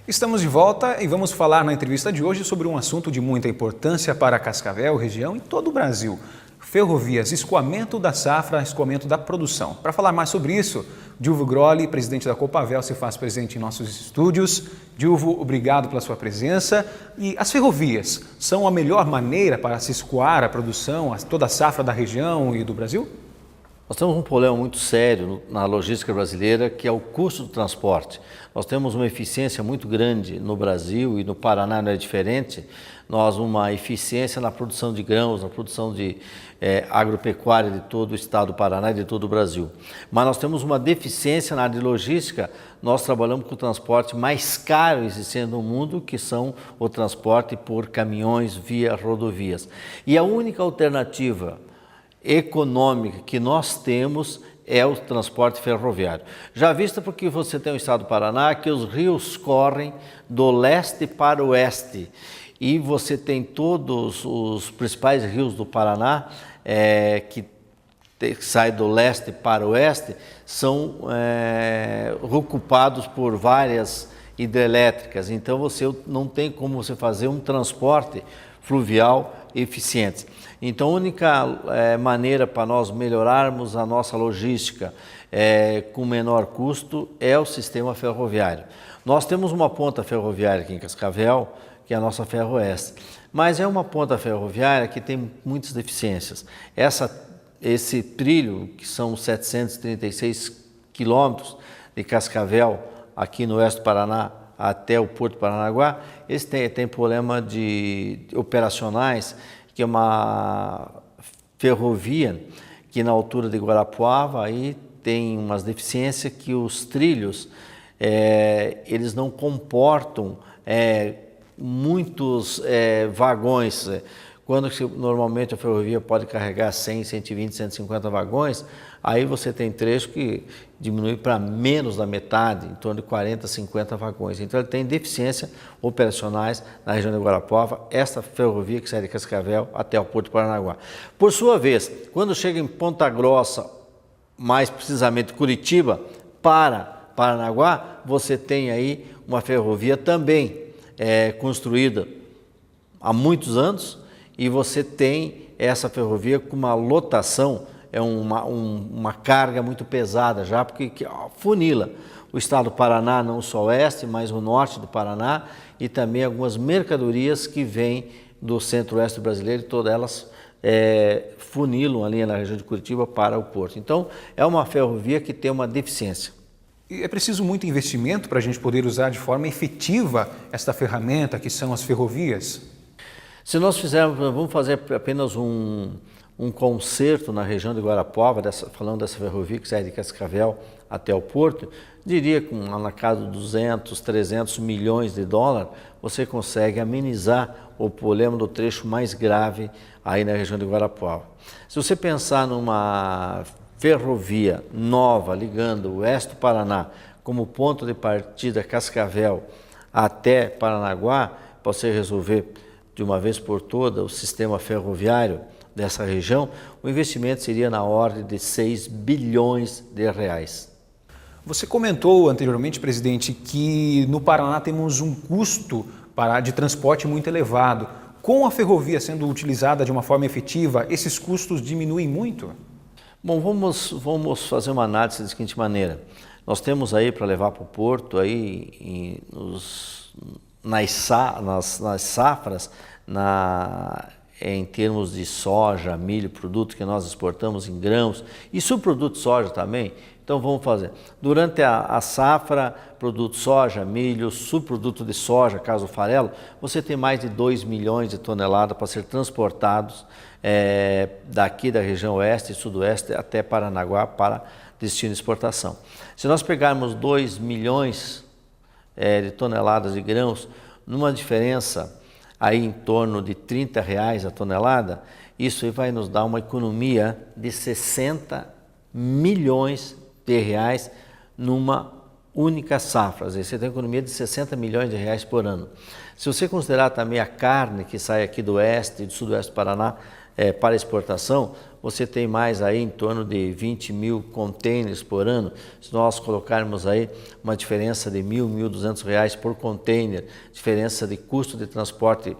Estamos de volta e vamos falar na entrevista de hoje sobre um assunto de muita importância para Cascavel, região e todo o Brasil. Ferrovias, escoamento da safra, escoamento da produção. Para falar mais sobre isso, Dilvo Grolli, presidente da Copavel, se faz presente em nossos estúdios. Dilvo, obrigado pela sua presença. E as ferrovias são a melhor maneira para se escoar a produção, toda a safra da região e do Brasil? Nós temos um problema muito sério na logística brasileira, que é o custo do transporte. Nós temos uma eficiência muito grande no Brasil e no Paraná não é diferente. Nós uma eficiência na produção de grãos, na produção de agropecuária de todo o estado do Paraná e de todo o Brasil. Mas nós temos uma deficiência na área de logística. Nós trabalhamos com o transporte mais caro existente no mundo, que são o transporte por caminhões via rodovias. E a única alternativa econômica que nós temos é o transporte ferroviário. Já visto porque você tem o estado do Paraná, que os rios correm do leste para o oeste e você tem todos os principais rios do Paraná que saem do leste para o oeste, são ocupados por várias hidrelétricas, então você não tem como você fazer um transporte fluvial eficiente. Então, a única maneira para nós melhorarmos a nossa logística com menor custo é o sistema ferroviário. Nós temos uma ponta ferroviária aqui em Cascavel, que é a nossa Ferroeste, mas é uma ponta ferroviária que tem muitas deficiências. Esse trilho, que são 736 quilômetros de Cascavel, aqui no oeste do Paraná, até o Porto de Paranaguá, eles têm problema operacionais, que é uma ferrovia que na altura de Guarapuava aí tem umas deficiências que os trilhos eles não comportam muitos vagões. Quando normalmente a ferrovia pode carregar 100, 120, 150 vagões, aí você tem trecho que diminui para menos da metade, em torno de 40, 50 vagões. Então ele tem deficiência operacionais na região de Guarapuava, esta ferrovia que sai de Cascavel até o Porto de Paranaguá. Por sua vez, quando chega em Ponta Grossa, mais precisamente Curitiba, para Paranaguá, você tem aí uma ferrovia também construída há muitos anos, e você tem essa ferrovia com uma lotação, uma carga muito pesada já, porque funila o estado do Paraná, não só o oeste, mas o norte do Paraná, e também algumas mercadorias que vêm do centro-oeste brasileiro, e todas elas funilam ali na região de Curitiba para o Porto. Então, é uma ferrovia que tem uma deficiência. E é preciso muito investimento para a gente poder usar de forma efetiva esta ferramenta que são as ferrovias? Se nós vamos fazer apenas um conserto na região de Guarapuava, falando dessa ferrovia que sai de Cascavel até o Porto, diria que na casa de 200, 300 milhões de dólares, você consegue amenizar o problema do trecho mais grave aí na região de Guarapuava. Se você pensar numa ferrovia nova ligando o oeste do Paraná como ponto de partida Cascavel até Paranaguá, para você resolver de uma vez por toda o sistema ferroviário dessa região, o investimento seria na ordem de 6 bilhões de reais. Você comentou anteriormente, presidente, que no Paraná temos um custo de transporte muito elevado. Com a ferrovia sendo utilizada de uma forma efetiva, esses custos diminuem muito? Bom, vamos fazer uma análise da seguinte maneira. Nós temos aí para levar para o porto aí nas safras, em termos de soja, milho, produto que nós exportamos em grãos e subproduto de soja também. Então vamos fazer, durante a safra, produto soja, milho, subproduto de soja, caso farelo, você tem mais de 2 milhões de toneladas para ser transportados daqui da região oeste e sudoeste até Paranaguá para destino de exportação. Se nós pegarmos 2 milhões de toneladas de grãos, numa diferença aí em torno de R$30 a tonelada, isso aí vai nos dar uma economia de 60 milhões de reais numa única safra. Você tem uma economia de 60 milhões de reais por ano. Se você considerar também a carne que sai aqui do oeste e do sudoeste do Paraná para exportação, você tem mais aí em torno de 20 mil containers por ano. Se nós colocarmos aí uma diferença de R$ 1.200 por container, diferença de custo de transporte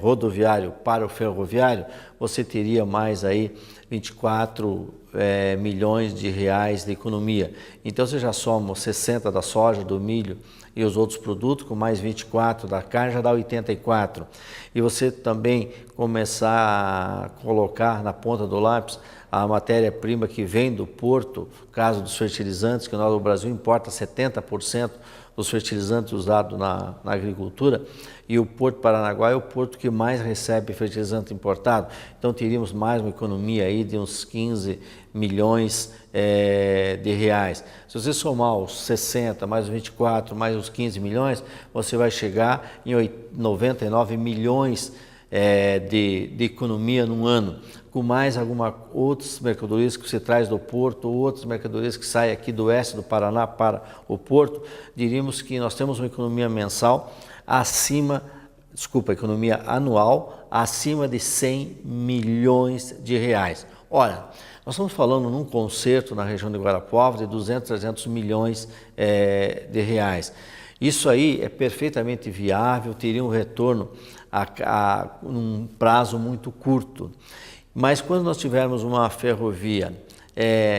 rodoviário para o ferroviário, você teria mais aí 24 milhões de reais de economia. Então você já soma 60 da soja, do milho e os outros produtos, com mais 24 da carne, já dá 84. E você também começar a colocar na ponta do lápis a matéria-prima que vem do porto, caso dos fertilizantes, que o Brasil importa 70% dos fertilizantes usados na agricultura, e o Porto Paranaguá é o porto que mais recebe fertilizante importado. Então teríamos mais uma economia aí de uns 15 milhões de reais. Se você somar os 60 mais os 24 mais os 15 milhões, você vai chegar em 99 milhões de economia num ano, com mais outras mercadorias que você traz do porto, outras mercadorias que saem aqui do oeste do Paraná para o porto. Diríamos que nós temos uma economia economia anual acima de 100 milhões de reais. Ora, nós estamos falando num concerto na região de Guarapuava de 200, 300 milhões de reais. Isso aí é perfeitamente viável, teria um retorno num prazo muito curto. Mas quando nós tivermos uma ferrovia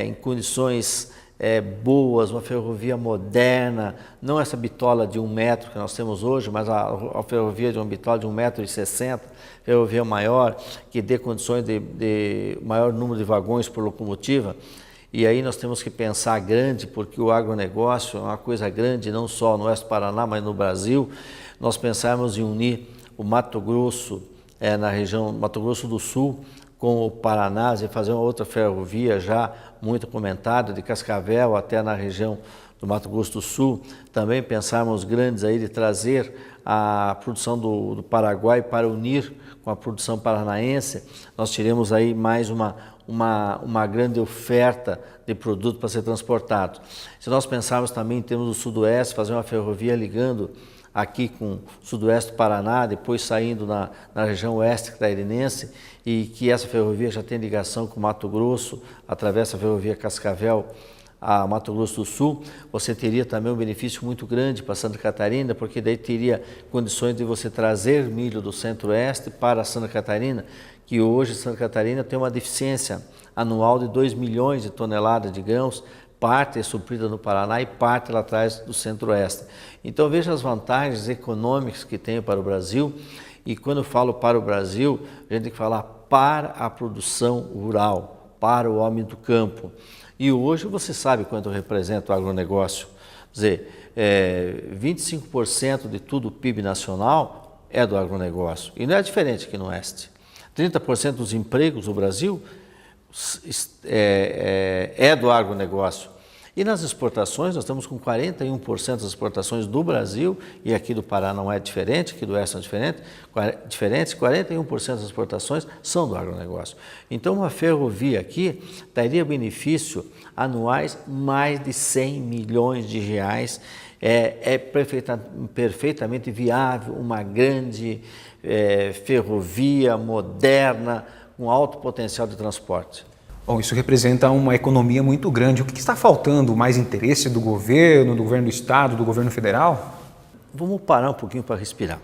em condições boas, uma ferrovia moderna, não essa bitola de 1 metro que nós temos hoje, mas a ferrovia de uma bitola de 1,60 m, ferrovia maior, que dê condições de maior número de vagões por locomotiva. E aí nós temos que pensar grande, porque o agronegócio é uma coisa grande, não só no oeste do Paraná, mas no Brasil. Nós pensarmos em unir o Mato Grosso, na região Mato Grosso do Sul, com o Paraná, e fazer uma outra ferrovia já muito comentada, de Cascavel até na região do Mato Grosso do Sul. Também pensarmos grandes aí de trazer a produção do Paraguai para unir com a produção paranaense. Nós teremos aí mais uma grande oferta de produto para ser transportado. Se nós pensarmos também em termos do Sudoeste, fazer uma ferrovia ligando aqui com o Sudoeste do Paraná, depois saindo na região oeste catarinense, e que essa ferrovia já tem ligação com Mato Grosso, atravessa a ferrovia Cascavel a Mato Grosso do Sul, você teria também um benefício muito grande para Santa Catarina, porque daí teria condições de você trazer milho do Centro-Oeste para Santa Catarina, que hoje Santa Catarina tem uma deficiência anual de 2 milhões de toneladas de grãos, parte é suprida no Paraná e parte lá atrás do Centro-Oeste. Então veja as vantagens econômicas que tem para o Brasil, e quando eu falo para o Brasil, a gente tem que falar para a produção rural, para o homem do campo. E hoje você sabe quanto representa o agronegócio. Quer dizer, 25% de tudo o PIB nacional é do agronegócio. E não é diferente aqui no Oeste. 30% dos empregos no Brasil é do agronegócio. E nas exportações, nós estamos com 41% das exportações do Brasil, e aqui do Pará não é diferente, aqui do Oeste é diferente, 41% das exportações são do agronegócio. Então, uma ferrovia aqui daria benefício anuais mais de 100 milhões de reais, perfeitamente viável, uma grande ferrovia moderna, com alto potencial de transporte. Bom, isso representa uma economia muito grande. O que está faltando? Mais interesse do governo do estado, do governo federal? Vamos parar um pouquinho para respirar.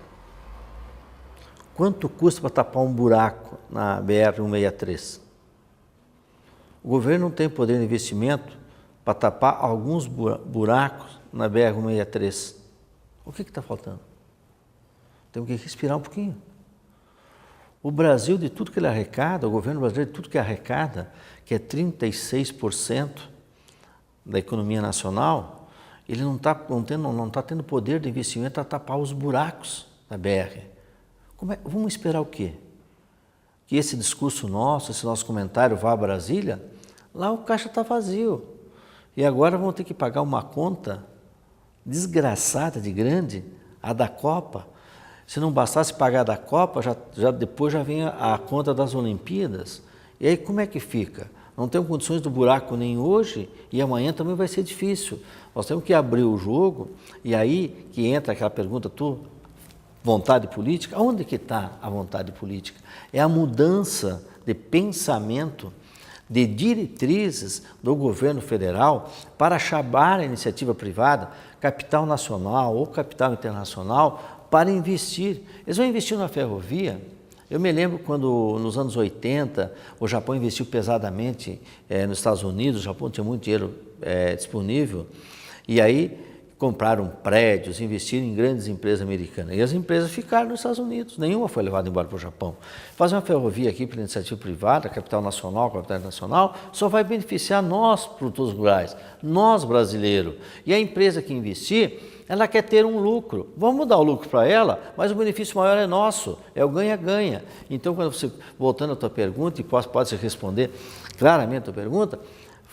Quanto custa para tapar um buraco na BR-163? O governo não tem poder de investimento para tapar alguns buracos na BR-163. O que está faltando? Temos que respirar um pouquinho. O Brasil, de tudo que ele arrecada, o governo brasileiro, de tudo que arrecada, que é 36% da economia nacional, ele não está tendo poder de investimento para tapar os buracos da BR. Vamos esperar o quê? Que esse discurso nosso, esse nosso comentário vá a Brasília? Lá o caixa está vazio. E agora vão ter que pagar uma conta desgraçada de grande, a da Copa. Se não bastasse pagar da Copa, depois já vem a conta das Olimpíadas. E aí como é que fica? Não temos condições do buraco nem hoje, e amanhã também vai ser difícil. Nós temos que abrir o jogo, e aí que entra aquela pergunta, tu vontade política? Onde que está a vontade política? É a mudança de pensamento, de diretrizes do governo federal para chamar a iniciativa privada, capital nacional ou capital internacional, para investir. Eles vão investir na ferrovia. Eu me lembro quando, nos anos 80, o Japão investiu pesadamente nos Estados Unidos, o Japão tinha muito dinheiro disponível, e aí compraram prédios, investiram em grandes empresas americanas. E as empresas ficaram nos Estados Unidos, nenhuma foi levada embora para o Japão. Fazer uma ferrovia aqui pela iniciativa privada, capital nacional, capital internacional, só vai beneficiar nós, produtores rurais, nós brasileiros. E a empresa que investir, ela quer ter um lucro. Vamos dar o lucro para ela, mas o benefício maior é nosso, é o ganha-ganha. Então, quando você, voltando à tua pergunta, e pode-se responder claramente a tua pergunta,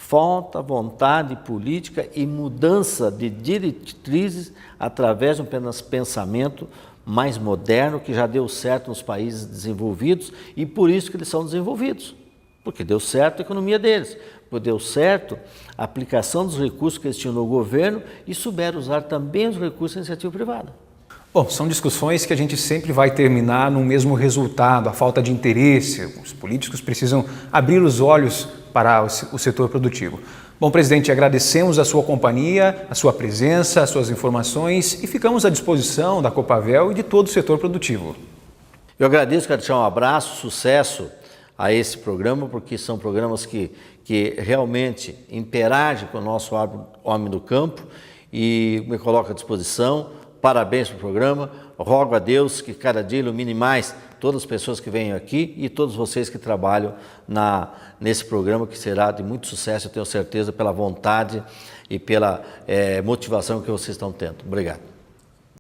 falta vontade política e mudança de diretrizes através de um pensamento mais moderno que já deu certo nos países desenvolvidos e por isso que eles são desenvolvidos. Porque deu certo a economia deles, porque deu certo a aplicação dos recursos que eles tinham no governo e souberam usar também os recursos da iniciativa privada. Bom, são discussões que a gente sempre vai terminar no mesmo resultado, a falta de interesse. Os políticos precisam abrir os olhos para o setor produtivo. Bom, presidente, agradecemos a sua companhia, a sua presença, as suas informações e ficamos à disposição da Copavel e de todo o setor produtivo. Eu agradeço, quero deixar um abraço, sucesso a esse programa, porque são programas que realmente interagem com o nosso homem do campo e me coloco à disposição. Parabéns pelo programa, rogo a Deus que cada dia ilumine mais todas as pessoas que vêm aqui e todos vocês que trabalham nesse programa que será de muito sucesso, eu tenho certeza, pela vontade e pela motivação que vocês estão tendo. Obrigado.